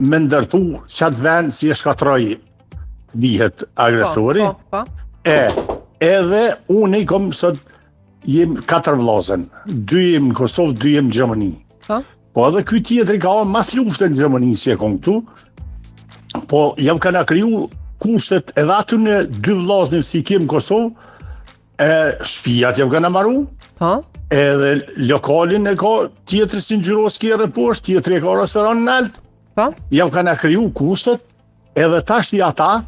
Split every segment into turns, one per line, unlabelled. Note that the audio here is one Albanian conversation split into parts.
me ndërtu qatë vend si e shkatroj dihet agresori. Edhe unë i kom sot jem 4 vllazën, 2 jem në Kosovë, 2 jem në Gjermani. Po edhe ky tjetri ka mas luftën në Gjermani si e kom këtu, po jam kana kriju kushtet edhe aty në 2 vllazën si kem në Kosovë, shtëpiat jam kana marru, edhe lokalin e ka tjetri si në Gjiroski e poshtë, tjetri e ka restoran në alt. Jam kana kriju kushtet, edhe tash ata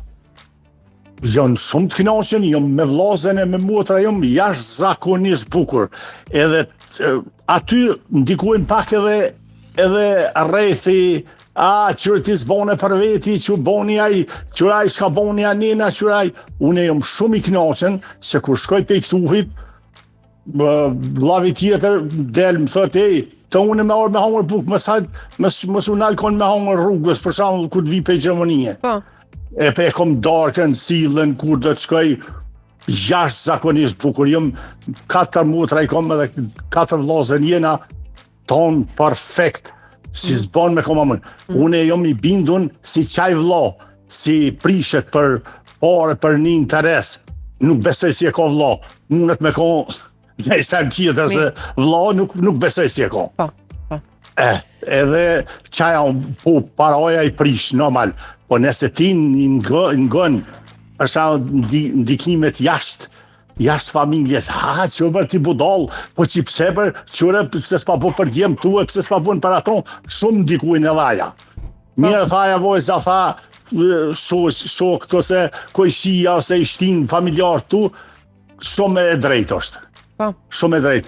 janë shumë të kënaqur, jam me vllazën e me motra jam jashtëzakonisht bukur. Edhe aty ndikojnë pak edhe rrethi, qërë ti s'bone për veti, që boni ai, qërë ai s'ka boni anina, qërë ai. Unë jam shumë i kënaqur se kur shkoj pe këtuhit, vllavi tjetër del më thot, të unë me orë me hangër buk, mës unë alkon me hangër rrugës, për shembull kur të vi pe Gjermanie. E pe kom darkën, sillen, kur do të shkoj, jashtëzakonisht bukur. Jam 4 motra i kom edhe 4 vllazën jena ton perfekt, si s'bon me koma mënë. Unë jam i bindun si qaj vlla, si prishet për pare, për një interes. Nuk besoj si e ka vlla. Mundet me ka një sen tjetër se vlla nuk besoj si e ka. Edhe qaja po paraja i prish, normal. Po nëse ti ngën, është ndikimet jashtë familjes, që për ti budal, po që pse për, qëre pse s'pa po për djemë tu, pse s'pa po në për aton, shumë ndikujnë edhe aja. Mirë thaja vojza, tha, shok këto se kojshia ose i shtin familjar tu, shumë e drejt është. Shumë e drejt.